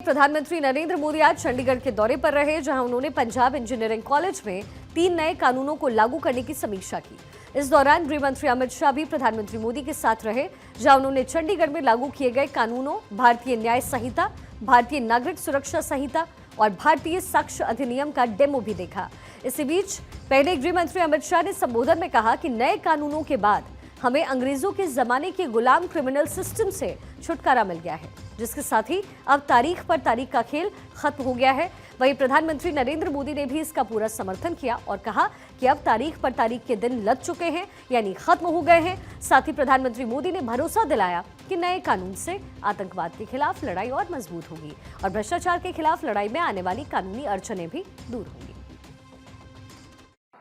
प्रधानमंत्री नरेंद्र मोदी आज चंडीगढ़ के दौरे पर रहे, जहां उन्होंने पंजाब इंजीनियरिंग कॉलेज में 3 नए कानूनों को लागू करने की समीक्षा की। इस दौरान गृह मंत्री अमित शाह भी प्रधानमंत्री मोदी के साथ रहे, जहां उन्होंने चंडीगढ़ में लागू किए गए कानूनों, भारतीय न्याय संहिता, भारतीय नागरिक सुरक्षा संहिता और भारतीय साक्ष्य अधिनियम का डेमो भी देखा। इसी बीच पहले गृह मंत्री अमित शाह ने संबोधन में कहा कि नए कानूनों के बाद हमें अंग्रेजों के जमाने के गुलाम क्रिमिनल सिस्टम से छुटकारा मिल गया है, जिसके साथ ही अब तारीख पर तारीख का खेल खत्म हो गया है। वहीं प्रधानमंत्री नरेंद्र मोदी ने भी इसका पूरा समर्थन किया और कहा कि अब तारीख पर तारीख के दिन लग चुके हैं, यानी खत्म हो गए हैं। साथ ही प्रधानमंत्री मोदी ने भरोसा दिलाया कि नए कानून से आतंकवाद के खिलाफ लड़ाई और मजबूत होगी और भ्रष्टाचार के खिलाफ लड़ाई में आने वाली कानूनी अड़चनें भी दूर होंगी।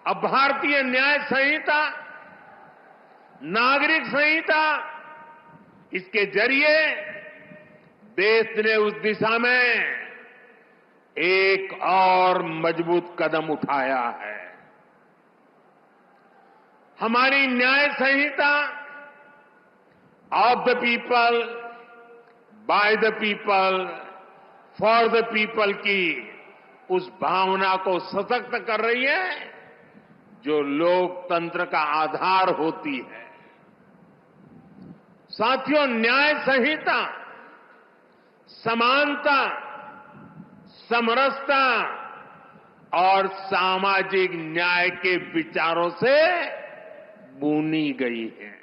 अब भारतीय न्याय संहिता, नागरिक संहिता, इसके जरिए देश ने उस दिशा में एक और मजबूत कदम उठाया है। हमारी न्याय संहिता of the people, by the people, for the people की उस भावना को सशक्त कर रही है जो लोकतंत्र का आधार होती है। साथियों, न्याय संहिता समानता, समरसता और सामाजिक न्याय के विचारों से बुनी गई है।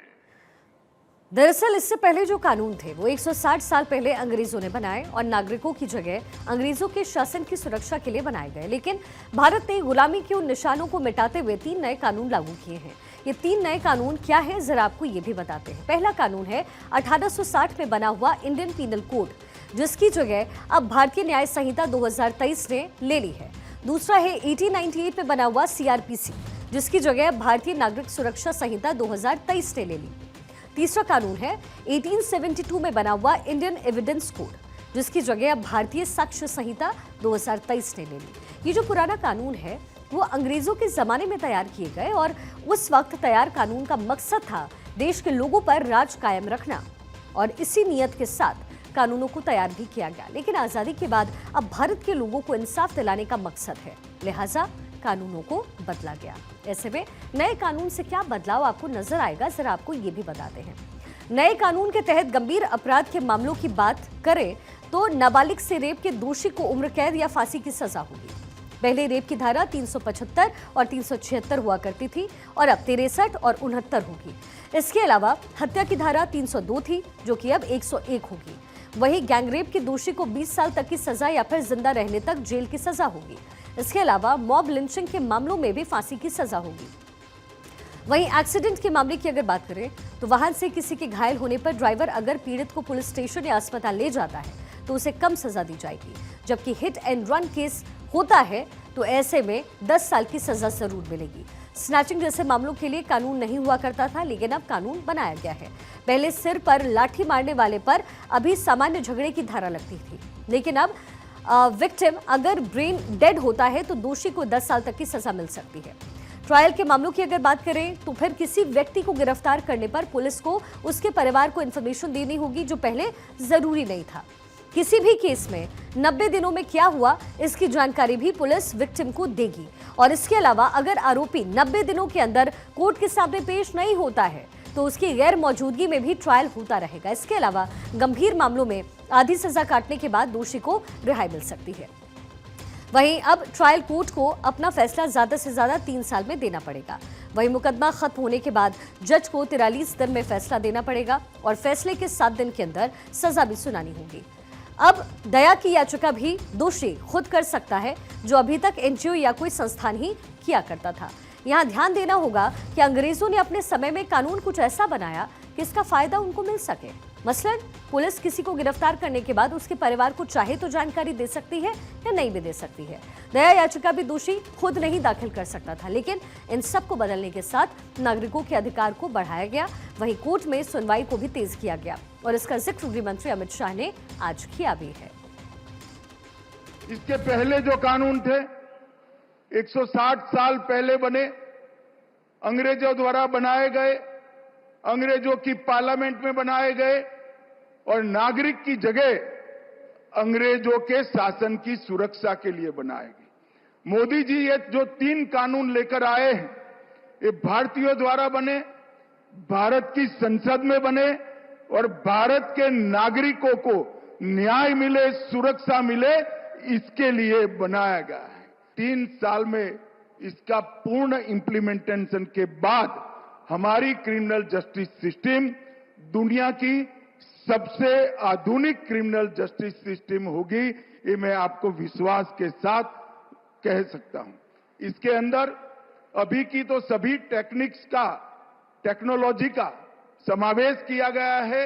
दरअसल इससे पहले जो कानून थे वो 160 साल पहले अंग्रेजों ने बनाए और नागरिकों की जगह अंग्रेजों के शासन की सुरक्षा के लिए बनाए गए। लेकिन भारत ने गुलामी के उन निशानों को मिटाते हुए 3 नए कानून लागू किए हैं। ये 3 नए कानून क्या है, जरा आपको ये भी बताते हैं। पहला कानून है 1860 में बना हुआ इंडियन पीनल कोड, जिसकी जगह अब भारतीय न्याय संहिता 2023 ने ले ली है। दूसरा है 1898 में बना हुआ सीआरपीसी, जिसकी जगह भारतीय नागरिक सुरक्षा संहिता 2023 ने ले ली। तीसरा कानून है 1872 में बना हुआ इंडियन एविडेंस कोड, जिसकी जगह अब भारतीय साक्ष्य संहिता 2023 ने ले ली। ये जो पुराना कानून है वो अंग्रेजों के जमाने में तैयार किए गए और उस वक्त तैयार कानून का मकसद था देश के लोगों पर राज कायम रखना, और इसी नियत के साथ कानूनों को तैयार भी किया गया। लेकिन आजादी के बाद अब भारत के लोगों को इंसाफ दिलाने का मकसद है, लिहाजा कानूनों को बदला गया। ऐसे में नए कानून से क्या बदलाव आपको नजर आएगा, जरा आपको ये भी बताते हैं। नए कानून के तहत गंभीर अपराध के मामलों की बात करें तो नाबालिग से रेप के दोषी को उम्र कैद या फांसी की सजा होगी। पहले रेप की धारा 375 और 376 हुआ करती थी और अब 63 और 69 होगी। इसके अलावा हत्या की धारा 302 थी, जो कि अब 101 होगी। वहीं गैंगरेप के दोषी को 20 साल तक की सजा या फिर जिंदा रहने तक जेल की सजा होगी। इसके अलावा मॉब लिंचिंग के मामलों में भी फांसी की सजा होगी। वहीं एक्सीडेंट के मामले की अगर बात करें तो वाहन से किसी के घायल होने पर ड्राइवर अगर पीड़ित को पुलिस स्टेशन या अस्पताल ले जाता है तो उसे कम सजा दी जाएगी, जबकि हिट एंड रन केस होता है तो ऐसे में 10 साल की सजा जरूर मिलेगी। स्नैचिंग जैसे मामलों के लिए कानून नहीं हुआ करता था, लेकिन अब कानून बनाया गया है। पहले सिर पर लाठी मारने वाले पर अभी सामान्य झगड़े की धारा लगती थी, लेकिन अब विक्टिम अगर ब्रेन डेड होता है तो दोषी को 10 साल तक की सजा मिल सकती है। ट्रायल के मामलों की अगर बात करें तो फिर किसी व्यक्ति को गिरफ्तार करने पर पुलिस को उसके परिवार को इंफॉर्मेशन देनी होगी, जो पहले जरूरी नहीं था। किसी भी केस में 90 दिनों में क्या हुआ इसकी जानकारी भी पुलिस विक्टिम को देगी। और इसके अलावा अगर आरोपी 90 दिनों के अंदर कोर्ट के सामने पेश नहीं होता है तो उसकी गैर मौजूदगी में भी ट्रायल होता रहेगा। इसके अलावा गंभीर मामलों में आधी सजा काटने के बाद दोषी को रिहाई मिल सकती है। वहीं अब ट्रायल कोर्ट को अपना फैसला ज्यादा से ज्यादा 3 साल में देना पड़ेगा। वहीं मुकदमा खत्म होने के बाद जज को 43 दिन में फैसला देना पड़ेगा और फैसले के 7 दिन के अंदर सजा भी सुनानी होगी। अब दया की याचिका भी दोषी खुद कर सकता है, जो अभी तक एनजीओ या कोई संस्थान ही किया करता था। यहाँ ध्यान देना होगा कि अंग्रेजों ने अपने समय में कानून कुछ ऐसा बनाया कि इसका फायदा उनको मिल सके। मसलन पुलिस किसी को गिरफ्तार करने के बाद उसके परिवार को चाहे तो जानकारी दे सकती है या नहीं भी दे सकती है। दया याचिका भी दोषी खुद नहीं दाखिल कर सकता था, लेकिन इन सब को बदलने के साथ नागरिकों के अधिकार को बढ़ाया गया। वहीं कोर्ट में सुनवाई को भी तेज किया गया और इसका जिक्र गृह मंत्री अमित शाह ने आज किया भी है। इसके पहले जो कानून थे 160 साल पहले बने, अंग्रेजों द्वारा बनाए गए, अंग्रेजों की पार्लियामेंट में बनाए गए और नागरिक की जगह अंग्रेजों के शासन की सुरक्षा के लिए बनाएगी। मोदी जी ये जो 3 कानून लेकर आए हैं, ये भारतीयों द्वारा बने, भारत की संसद में बने और भारत के नागरिकों को न्याय मिले, सुरक्षा मिले, इसके लिए बनाया गया है। 3 साल में इसका पूर्ण इंप्लीमेंटेशन के बाद हमारी क्रिमिनल जस्टिस सिस्टम दुनिया की सबसे आधुनिक क्रिमिनल जस्टिस सिस्टम होगी, ये मैं आपको विश्वास के साथ कह सकता हूं। इसके अंदर अभी की तो सभी टेक्निक्स का, टेक्नोलॉजी का समावेश किया गया है।